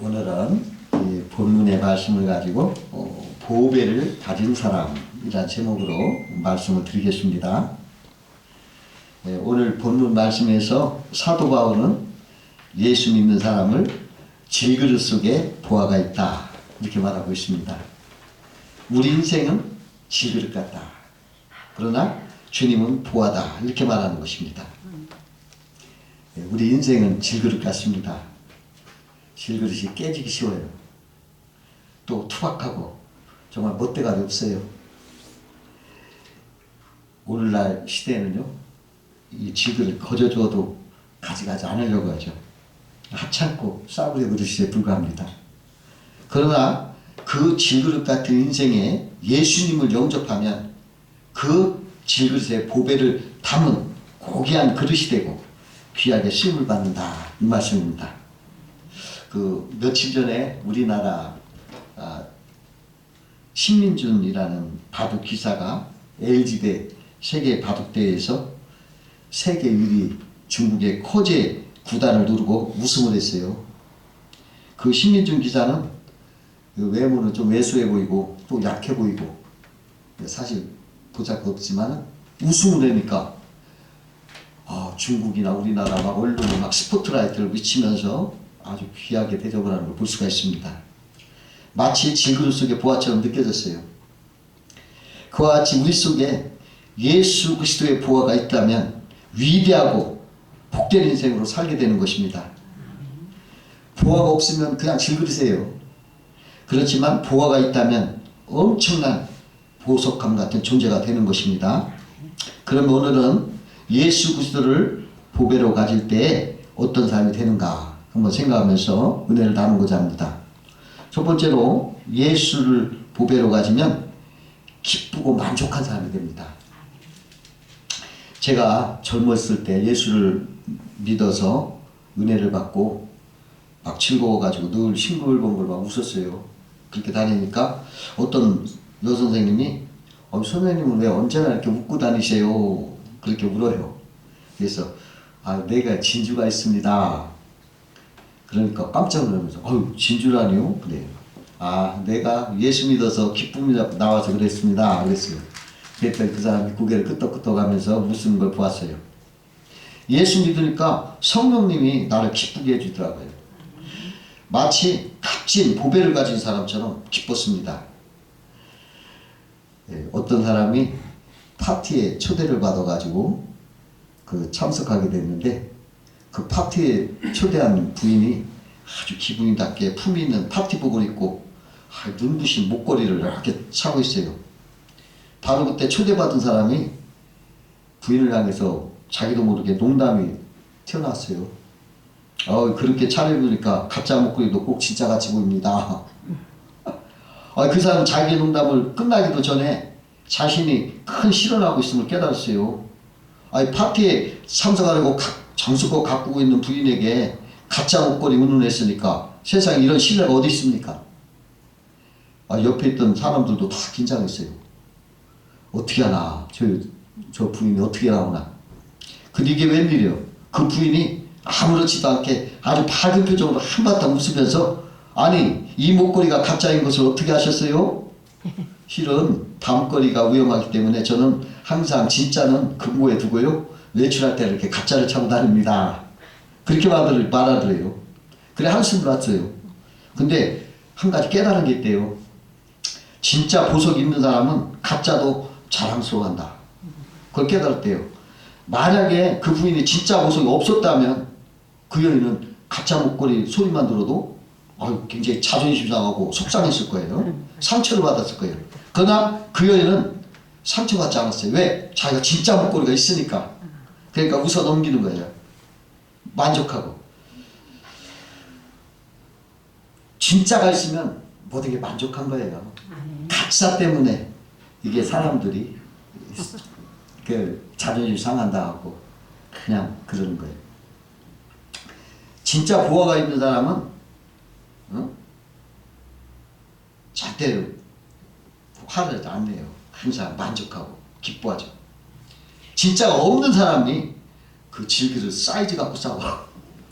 오늘은 이 본문의 말씀을 가지고 보배를 가진 사람이라는 제목으로 말씀을 드리겠습니다. 오늘 본문 말씀에서 사도 바울은 예수 믿는 사람을 질그릇 속에 보화가 있다 이렇게 말하고 있습니다. 우리 인생은 질그릇 같다. 그러나 주님은 보화다 이렇게 말하는 것입니다. 우리 인생은 질그릇 같습니다. 질그릇이 깨지기 쉬워요. 또 투박하고 정말 멋대가 없어요. 오늘날 시대에는요, 이 질그릇 거저 주어도 가져가지 않으려고 하죠. 하찮고 싸구려 그릇에 불과합니다. 그러나 그 질그릇 같은 인생에 예수님을 영접하면 그 질그릇에 보배를 담은 고귀한 그릇이 되고 귀하게 쓰임을 받는다 이 말씀입니다. 며칠 전에 우리나라 신민준이라는 바둑 기사가 LG대 세계 바둑대회에서 세계 1위 중국의 커제 구단을 누르고 우승을 했어요. 그 신민준 기사는 외모는 좀 왜소해 보이고 또 약해 보이고 사실 보잘것없지만 우승을 하니까 중국이나 우리나라 막 언론이 막 스포트라이트를 비치면서 아주 귀하게 대접을 하는 걸 볼 수가 있습니다. 마치 질그릇 속의 보화처럼 느껴졌어요. 그와 같이 우리 속에 예수 그리스도의 보화가 있다면 위대하고 복된 인생으로 살게 되는 것입니다. 보화가 없으면 그냥 질그릇이에요. 그렇지만 보화가 있다면 엄청난 보석감 같은 존재가 되는 것입니다. 그럼 오늘은 예수 그리스도를 보배로 가질 때 어떤 삶이 되는가 한번 생각하면서 은혜를 나누고자 합니다. 첫 번째로 예수를 보배로 가지면 기쁘고 만족한 사람이 됩니다. 제가 젊었을 때 예수를 믿어서 은혜를 받고 막 즐거워가지고 늘 싱글벙글 막 웃었어요. 그렇게 다니니까 어떤 여선생님이 선생님은 왜 언제나 이렇게 웃고 다니세요? 그렇게 울어요. 그래서 내가 진주가 있습니다. 그러니까 깜짝 놀라면서 진주라니요? 그래요. 내가 예수 믿어서 기쁨이 나와서 그랬습니다. 그랬어요. 그랬더니 그 사람이 고개를 끄덕끄덕 하면서 웃는 걸 보았어요. 예수 믿으니까 성령님이 나를 기쁘게 해주더라고요. 마치 값진 보배를 가진 사람처럼 기뻤습니다. 어떤 사람이 파티에 초대를 받아가지고 참석하게 됐는데 그 파티에 초대한 부인이 아주 기분이 나게 품위 있는 파티복을 입고 눈부신 목걸이를 이렇게 차고 있어요. 바로 그때 초대받은 사람이 부인을 향해서 자기도 모르게 농담이 튀어나왔어요. 그렇게 차려입으니까 가짜 목걸이도 꼭 진짜같이 보입니다. 그 사람은 자기의 농담을 끝나기도 전에 자신이 큰 실언하고 있음을 깨달았어요. 파티에 참석하려고 정성껏 갖고 있는 부인에게 가짜 목걸이 운운했으니까 세상에 이런 신뢰가 어디 있습니까? 옆에 있던 사람들도 다 긴장했어요. 어떻게 하나 저 부인이 어떻게 나오나. 근데 이게 웬일이에요? 그 부인이 아무렇지도 않게 아주 밝은 표정으로 한바탕 웃으면서 이 목걸이가 가짜인 것을 어떻게 아셨어요? 실은 다음거리가 위험하기 때문에 저는 항상 진짜는 금고에 두고요. 외출할 때 이렇게 가짜를 차고 다닙니다. 그렇게 말하더래요. 그래 한숨을 놨어요. 근데 한 가지 깨달은 게 있대요. 진짜 보석이 있는 사람은 가짜도 자랑스러워한다. 그걸 깨달았대요. 만약에 그 부인이 진짜 보석이 없었다면 그 여인은 가짜 목걸이 소리만 들어도 굉장히 자존심 상하고 속상했을 거예요. 상처를 받았을 거예요. 그러나 그 여인은 상처받지 않았어요. 왜? 자기가 진짜 목걸이가 있으니까. 그러니까 웃어 넘기는 거예요. 만족하고. 진짜가 있으면 모든 게 만족한 거예요. 가짜 때문에 이게 사람들이 자존심 상한다 하고 그냥 그러는 거예요. 진짜 보화가 있는 사람은 절대로 화를 안 내요. 항상 만족하고 기뻐하죠. 진짜가 없는 사람이 그 질그릇 사이즈 갖고 싸워.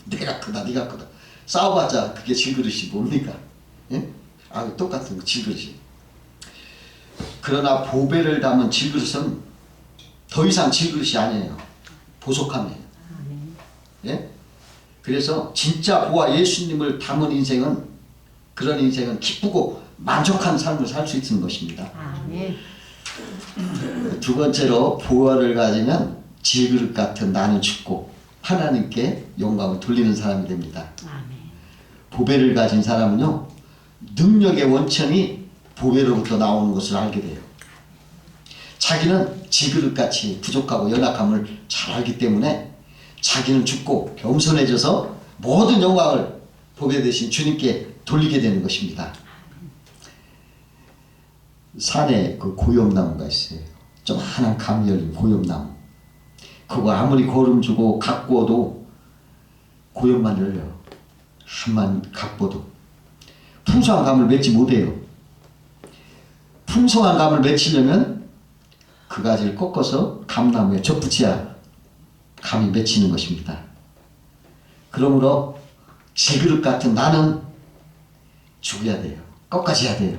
내가 크다 네가 크다. 싸워봤자 그게 질그릇이 뭡니까? 예? 똑같은 질그릇이. 그러나 보배를 담은 질그릇은 더 이상 질그릇이 아니에요. 보석함이에요. 예? 그래서 진짜 보아 예수님을 담은 인생은, 그런 인생은 기쁘고 만족한 삶을 살 수 있는 것입니다. 두 번째로 보화를 가지면 질그릇 같은 나는 죽고 하나님께 영광을 돌리는 사람이 됩니다. 보배를 가진 사람은요, 능력의 원천이 보배로부터 나오는 것을 알게 돼요. 자기는 질그릇같이 부족하고 연약함을 잘 알기 때문에 자기는 죽고 겸손해져서 모든 영광을 보배 대신 주님께 돌리게 되는 것입니다. 산에 그 고염나무가 있어요. 좀 한한 감이 열린 고염나무. 그거 아무리 거름 주고 가꾸어도 고염만 열려요. 한만 가꿔도 풍성한 감을 맺지 못해요. 풍성한 감을 맺히려면 그 가지를 꺾어서 감나무에 접붙여야 감이 맺히는 것입니다. 그러므로 질그릇 같은 나는 죽어야 돼요. 꺾어져야 돼요.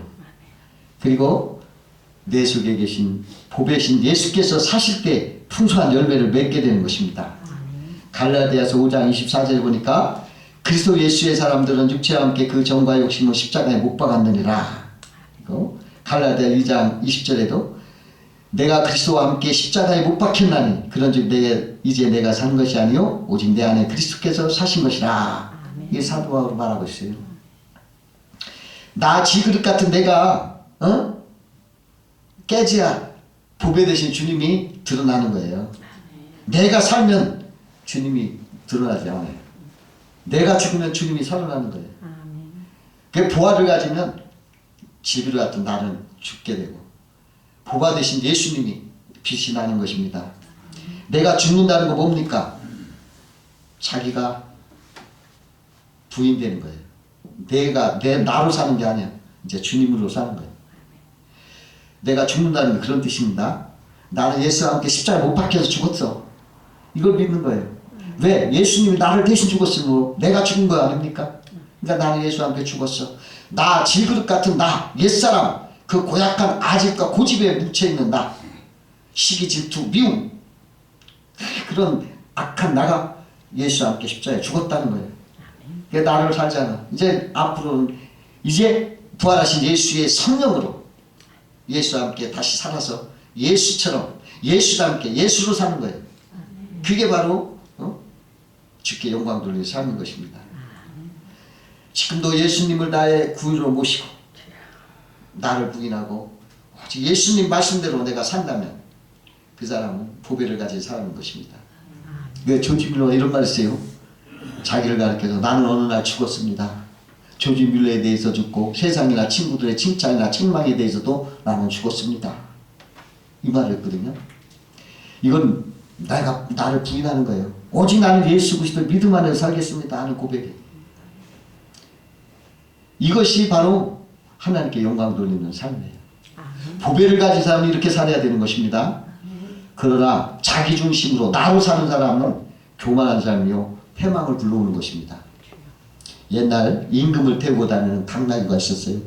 그리고 내 속에 계신 보배신 예수께서 사실 때 풍성한 열매를 맺게 되는 것입니다. 갈라디아서 5장 24절 보니까 그리스도 예수의 사람들은 육체와 함께 그 정과 욕심을 십자가에 못 박았느니라. 그리고 갈라디아 2장 20절에도 내가 그리스도와 함께 십자가에 못 박혔나니 그런즉 이제 내가 사는 것이 아니요 오직 내 안에 그리스도께서 사신 것이라. 이게 사도 바울이 말하고 있어요. 나 질그릇 같은 내가 깨져야 보배 대신 주님이 드러나는 거예요. 내가 살면 주님이 드러나지 않아요. 내가 죽으면 주님이 살아나는 거예요. 그 보화를 가지면 질그릇 같은 나는 죽게 되고 보화 대신 예수님이 빛이 나는 것입니다. 내가 죽는다는 거 뭡니까? 자기가 부인되는 거예요. 내가 나로 사는 게 아니야. 이제 주님으로 사는 거예요. 내가 죽는다는 게 그런 뜻입니다. 나는 예수와 함께 십자가에 못 박혀서 죽었어. 이걸 믿는 거예요. 왜? 예수님이 나를 대신 죽었으므로 내가 죽은 거 아닙니까? 그러니까 나는 예수와 함께 죽었어. 나 질그릇 같은 나 옛사람 그 고약한 아집과 고집에 묻혀있는 나 시기 질투 미움 그런 악한 나가 예수와 함께 십자가에 죽었다는 거예요. 그게 나를 살잖아. 이제 앞으로는 이제 부활하신 예수의 성령으로 예수와 함께 다시 살아서 예수처럼 예수와 함께 예수로 사는 거예요. 그게 바로 주께 영광 돌리며 사는 것입니다. 지금도 예수님을 나의 구유로 모시고 나를 부인하고 오직 예수님 말씀대로 내가 산다면 그 사람은 보배를 가진 사람인 것입니다. 왜 조지 밀러가 이런 말 했어요? 자기를 가리켜서 나는 어느 날 죽었습니다. 조지 밀러에 대해서 죽고 세상이나 친구들의 칭찬이나 책망에 대해서도 나는 죽었습니다. 이 말을 했거든요. 이건 나를 부인하는 거예요. 오직 나는 예수 그리스도를 믿음 안에서 살겠습니다 하는 고백이. 이것이 바로 하나님께 영광 돌리는 삶이에요. 보배를 가진 사람은 이렇게 살아야 되는 것입니다. 그러나 자기 중심으로 나로 사는 사람은 교만한 삶이요 패망을 불러오는 것입니다. 옛날 임금을 태우고 다니는 당나귀가 있었어요.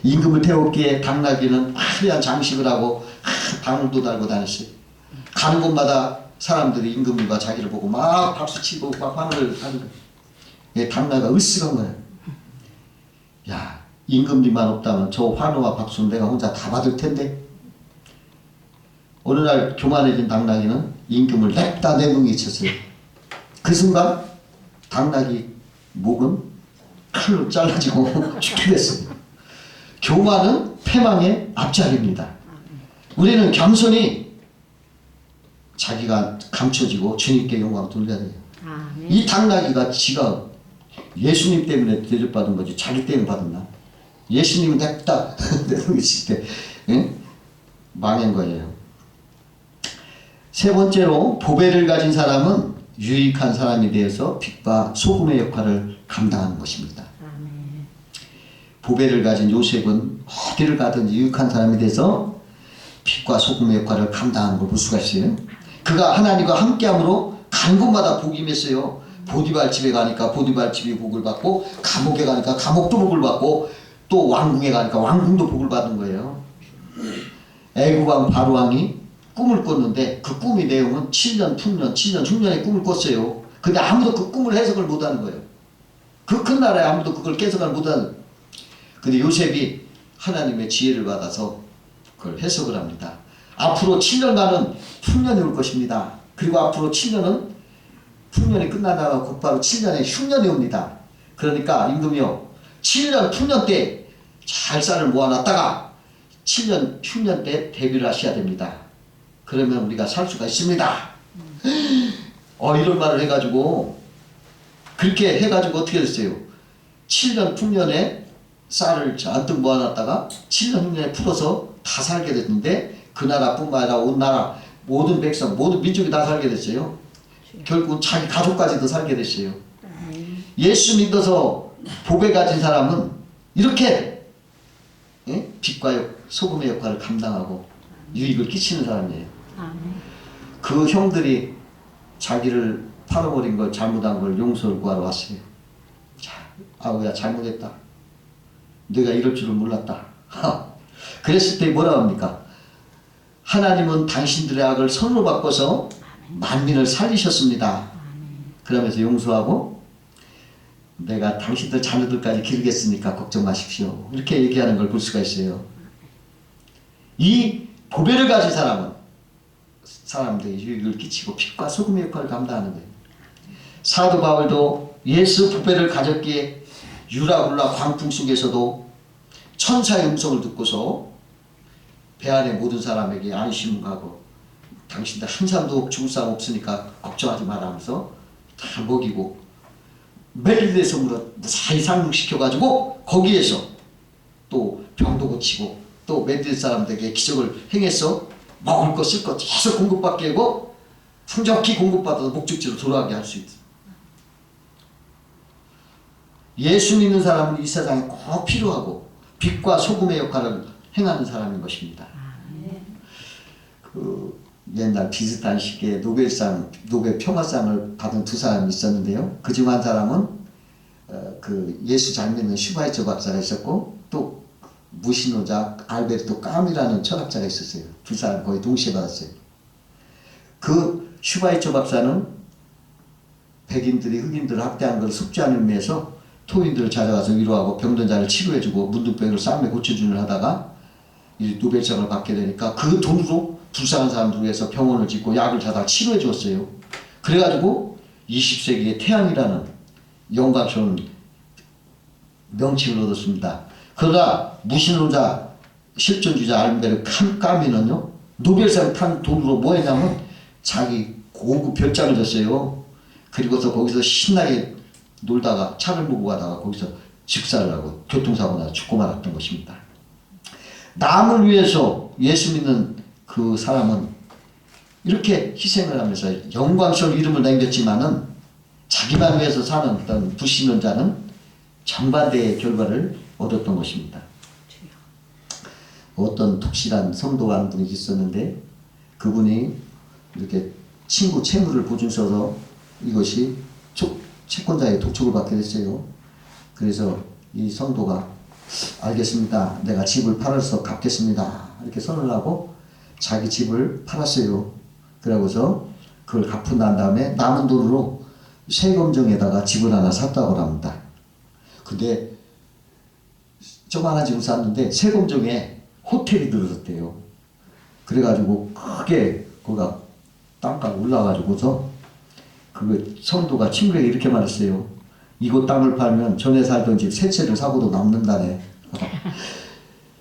임금을 태웠기에 당나귀는 화려한 장식을 하고 방울도 달고 다녔어요. 가는 곳마다 사람들이 임금과 자기를 보고 막 박수치고 막 환호를 하는 거예요. 당나귀가 으쓱한 거예요. 야, 임금님만 없다면 저 환호와 박수는 내가 혼자 다 받을 텐데. 어느 날 교만해진 당나귀는 임금을 냅다 내뭉이쳤어요. 그 순간 당나귀 목은 칼로 잘라지고 죽게 됐어요. 교만은 패망의 앞자리입니다. 우리는 겸손히 자기가 감춰지고 주님께 영광 돌려야 돼요. 이 당나귀가 지가 예수님 때문에 대접받은 거지 자기 때문에 받았나? 예수님은 냅다 내놓으실 때 망한 거예요. 세 번째로 보배를 가진 사람은 유익한 사람이 되어서 빛과 소금의 역할을 감당하는 것입니다. 보배를 가진 요셉은 어디를 가든 유익한 사람이 돼서 빛과 소금의 역할을 감당하는 걸 볼 수가 있어요. 그가 하나님과 함께함으로 간 곳마다 복이 임했어요. 보디발 집에 가니까 보디발 집이 복을 받고, 감옥에 가니까 감옥도 복을 받고, 또 왕궁에 가니까 왕궁도 복을 받은 거예요. 애국왕 바로왕이 꿈을 꿨는데 그 꿈의 내용은 7년 풍년, 7년 흉년의 꿈을 꿨어요. 근데 아무도 그 꿈을 해석을 못하는 거예요. 그 큰 나라에 아무도 그걸 해석을 못하는. 근데 요셉이 하나님의 지혜를 받아서 그걸 해석을 합니다. 앞으로 7년간은 풍년이 올 것입니다. 그리고 앞으로 7년은 풍년이 끝나다가 곧바로 7년의 흉년이 옵니다. 그러니까 임금이요, 7년 풍년 때 잘 쌀을 모아놨다가 7년 흉년 때 대비를 하셔야 됩니다. 그러면 우리가 살 수가 있습니다. 이런 말을 해가지고, 그렇게 해가지고 어떻게 됐어요? 7년 풍년에 쌀을 잔뜩 모아놨다가 7년 흉년에 풀어서 다 살게 됐는데, 그 나라뿐만 아니라 온 나라 모든 백성, 모든 민족이 다 살게 됐어요. 결국은 자기 가족까지도 살게 됐어요. 예수 믿어서 복을 가진 사람은 이렇게 빛과 소금의 역할을 감당하고 유익을 끼치는 사람이에요. 그 형들이 자기를 팔아버린 걸, 잘못한 걸 용서를 구하러 왔어요. 자, 아우야 잘못했다. 내가 이럴 줄은 몰랐다. 그랬을 때 뭐라고 합니까? 하나님은 당신들의 악을 선으로 바꿔서 만민을 살리셨습니다. 그러면서 용서하고, 내가 당신들 자녀들까지 기르겠으니까 걱정 마십시오. 이렇게 얘기하는 걸 볼 수가 있어요. 이 보배를 가진 사람은 사람들에게 유익을 끼치고 빛과 소금의 역할을 감당하는 거예요. 사도 바울도 예수 보배를 가졌기에 유라굴라 광풍 속에서도 천사의 음성을 듣고서 배 안에 모든 사람에게 안심을 가고, 당신들 한 사람도 죽을 사람 없으니까 걱정하지 마라 하면서 다 먹이고, 멜리데 성으로 무사히 상륙시켜가지고 거기에서 또 병도 고치고, 또 멜리데 사람들에게 기적을 행해서 먹을 것 쓸 것 계속 공급받게 하고 풍족히 공급받아서 목적지로 돌아가게 할 수 있어요. 예수 믿는 사람은 이 세상에 꼭 필요하고 빛과 소금의 역할을 행하는 사람인 것입니다. 그 옛날 비슷한 시기에 노벨 평화상을 받은 두 사람이 있었는데요. 그 중 한 사람은 그 예수 잘 믿는 슈바이처 박사가 있었고, 또 무신호자 알베르토 까미라는 철학자가 있었어요. 두 사람 거의 동시에 받았어요. 그 슈바이처 박사는 백인들이 흑인들을 학대하는 걸 속죄하는 의미에서 토인들을 찾아가서 위로하고 병든 자를 치료해주고 문둥병을 쌈에 고쳐주는 하다가 이 노벨상을 받게 되니까 그 돈으로 불쌍한 사람들 위해서 병원을 짓고 약을 사다 치료해 줬어요. 그래가지고 20세기의 태양이라는 영광스러운 명칭을 얻었습니다. 그러나 무신론자 실존주의자 알베르 까미는요, 노벨상 탄 돈으로 뭐 했냐면 자기 고급 별장을 줬어요. 그리고서 거기서 신나게 놀다가 차를 몰고 가다가 거기서 즉사를 하고 교통사고 나서 죽고 말았던 것입니다. 남을 위해서 예수 믿는 그 사람은 이렇게 희생을 하면서 영광스러운 이름을 남겼지만은 자기만 위해서 사는 어떤 불신론자는 정반대의 결과를 얻었던 것입니다. 어떤 독실한 성도가 한 분이 있었는데, 그분이 이렇게 친구 채무를 보증서서 이것이 채권자의 독촉을 받게 됐어요. 그래서 이 성도가 알겠습니다, 내가 집을 팔아서 갚겠습니다, 이렇게 선언을 하고 자기 집을 팔았어요. 그러고서 그걸 갚고 난 다음에 남은 돈으로 세금정에다가 집을 하나 샀다고 합니다. 근데 조그마한 집을 샀는데 세금정에 호텔이 들어섰대요. 그래가지고 크게 거기가 땅값 올라가지고서 그 성도가 친구에게 이렇게 말했어요. 이곳 땅을 팔면 전에 살던 집 세 채를 사고도 남는다네.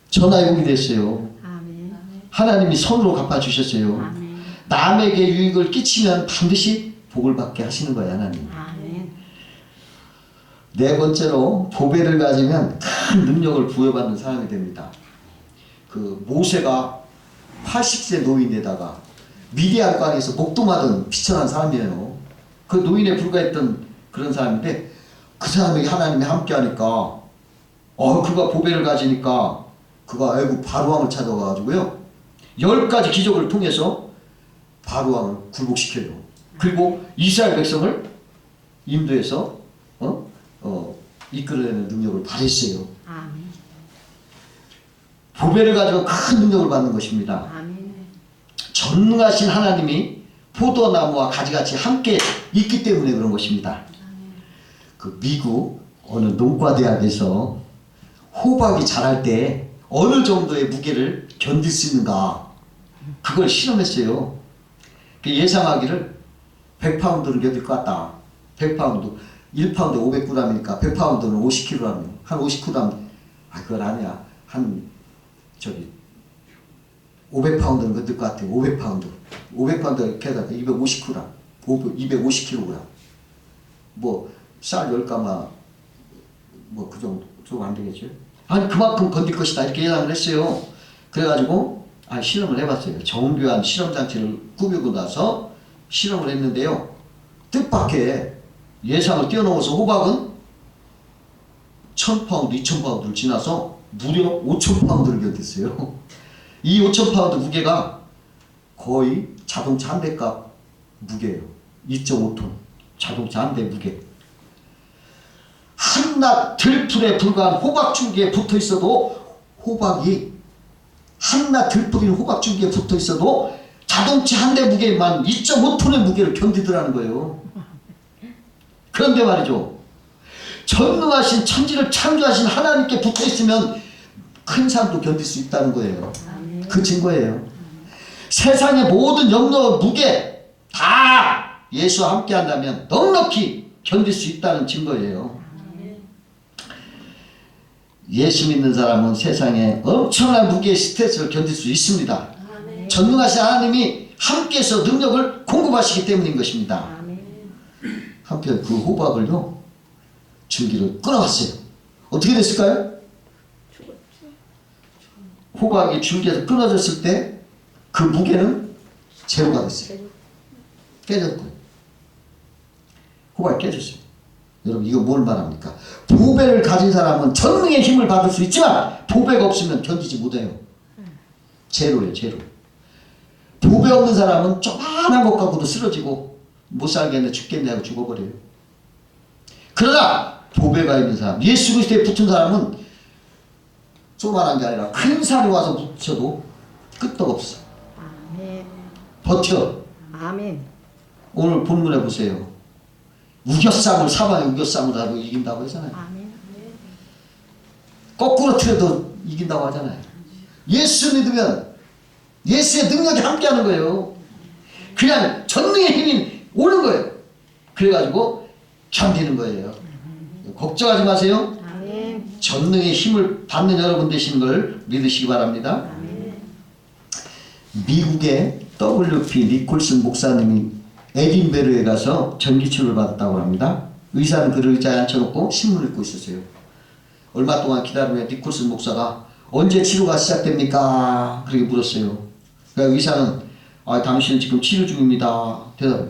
전화위복이 됐어요. 아멘. 하나님이 선으로 갚아주셨어요. 아멘. 남에게 유익을 끼치면 반드시 복을 받게 하시는 거예요, 하나님. 아멘. 네 번째로 보배를 가지면 큰 능력을 부여받는 사람이 됩니다. 그 모세가 80세 노인에다가 미디안 광에서 목동하던 비천한 사람이에요. 그 노인에 불과했던 그런 사람인데, 그 사람에게 하나님이 함께하니까 그가 보배를 가지니까 그가 애국 바로왕을 찾아가가지고요 10가지 기적을 통해서 바로왕을 굴복시켜요. 그리고 이스라엘 백성을 인도해서 이끌어내는 능력을 발휘했어요. 아멘. 보배를 가지고 큰 능력을 받는 것입니다. 아멘. 전능하신 하나님이 포도나무와 가지같이 함께 있기 때문에 그런 것입니다. 그 미국 어느 농과대학에서 호박이 자랄 때 어느 정도의 무게를 견딜 수 있는가 그걸 실험했어요. 예상하기를 100파운드는 견딜 것 같다. 100파운드 1파운드 500g이니까 100파운드는 50kg라면 한 50kg 그건 아니야. 한 500파운드는 견딜 것 같아. 500파운드 이렇게 해서 250kg 250kg 뭐 쌀 10가마 뭐 그 정도 좀 안 되겠죠. 아니 그만큼 건들 것이다 이렇게 예상을 했어요. 그래가지고 실험을 해봤어요. 정교한 실험 장치를 꾸미고 나서 실험을 했는데요. 뜻밖의 예상을 뛰어넘어서 호박은 1000파운드, 2000파운드를 지나서 무려 5000파운드를 견뎠어요. 이 5000파운드 무게가 거의 자동차 한 대 값 무게예요. 2.5톤 자동차 한 대 무게. 한낱 들풀에 불과한 호박줄기에 붙어 있어도 호박이 한낱 들풀인 호박줄기에 붙어 있어도 자동차 한 대 무게만 2.5톤의 무게를 견디더라는 거예요. 그런데 말이죠. 전능하신 천지를 창조하신 하나님께 붙어 있으면 큰 산도 견딜 수 있다는 거예요. 그 증거예요. 세상의 모든 염려 무게 다 예수와 함께 한다면 넉넉히 견딜 수 있다는 증거예요. 예수 믿는 사람은 세상에 엄청난 무게의 스트레스를 견딜 수 있습니다. 전능하신 하나님이 함께해서 능력을 공급하시기 때문인 것입니다. 한편 그 호박을요 줄기를 끊어갔어요. 어떻게 됐을까요? 호박이 줄기에서 끊어졌을 때 그 무게는 제로가 됐어요. 깨졌고요. 호박이 깨졌어요. 여러분 이거 뭘 말합니까? 보배를 가진 사람은 전능의 힘을 받을 수 있지만 보배가 없으면 견디지 못해요. 제로예요. 제로. 보배 없는 사람은 조그만한 것 갖고도 쓰러지고 못 살겠네 죽겠네 하고 죽어버려요. 그러나 보배가 있는 사람 예수 그리스도에 붙은 사람은 조그만한 게 아니라 큰 산이 와서 붙여도 끄떡없어. 아멘. 버텨. 아멘. 오늘 본문에 보세요. 우겨쌈을 사방에 우겨쌈을 하고 이긴다고 하잖아요. 아멘. 거꾸로 틀어도 이긴다고 하잖아요. 예수 믿으면 예수의 능력이 함께하는 거예요. 그냥 전능의 힘이 오는 거예요. 그래가지고 견디는 거예요. 걱정하지 마세요. 아멘. 전능의 힘을 받는 여러분 되시는 걸 믿으시기 바랍니다. 아멘. 미국의 WP 니콜슨 목사님이 에딘베르에 가서 전기치료를 받았다고 합니다. 의사는 그를 의자에 앉혀놓고 신문을 읽고 있었어요. 얼마 동안 기다리며 니콜슨 목사가 언제 치료가 시작됩니까? 그렇게 물었어요. 그러니까 의사는 당신은 지금 치료 중입니다. 대답해요.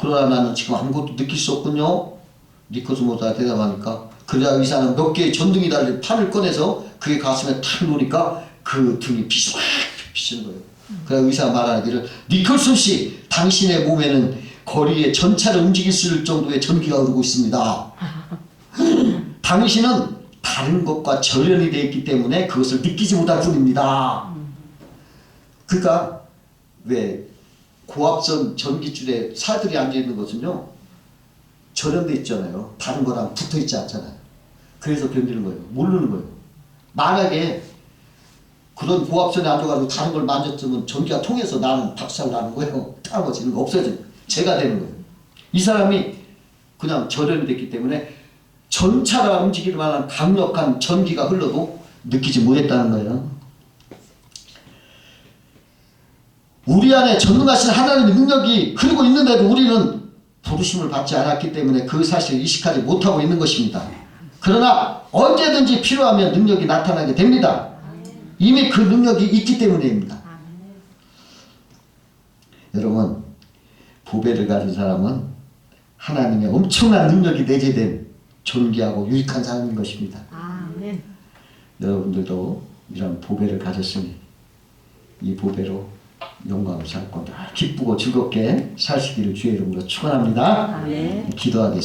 그러나 나는 지금 아무것도 느낄 수 없군요. 니콜슨 목사가 대답하니까 그러자 의사는 몇 개의 전등이 달린 판을 꺼내서 그의 가슴에 탁 놓으니까 그 등이 빛이 확 비치는 거예요. 그래서 의사가 말하기를 니콜슨 씨 당신의 몸에는 거리에 전차를 움직일 수 있을 정도의 전기가 흐르고 있습니다. 당신은 다른 것과 절연이 되어 있기 때문에 그것을 느끼지 못할 뿐입니다. 그러니까 왜 고압선 전기줄에 살들이 앉아있는 것은요 절연돼 있잖아요. 다른 거랑 붙어 있지 않잖아요. 그래서 견디는 거예요. 모르는 거예요. 만약에 그런 고압선에 앉아가지고 다른 걸 만졌으면 전기가 통해서 나는 박살 나는 거예요. 타고지는 거 없어지는 거예요. 제가 되는 거예요. 이 사람이 그냥 절연이 됐기 때문에 전차가 움직일 만한 강력한 전기가 흘러도 느끼지 못했다는 거예요. 우리 안에 전능하신 하나님의 능력이 흐르고 있는데도 우리는 부르심을 받지 않았기 때문에 그 사실을 인식하지 못하고 있는 것입니다. 그러나 언제든지 필요하면 능력이 나타나게 됩니다. 이미 그 능력이 있기 때문입니다. 여러분 보배를 가진 사람은 하나님의 엄청난 능력이 내재된 존귀하고 유익한 사람인 것입니다. 아멘. 여러분들도 이런 보배를 가졌으니 이 보배로 영광을 찾고 기쁘고 즐겁게 사시기를 주의 이름으로 축원합니다. 아멘. 기도하겠습니다.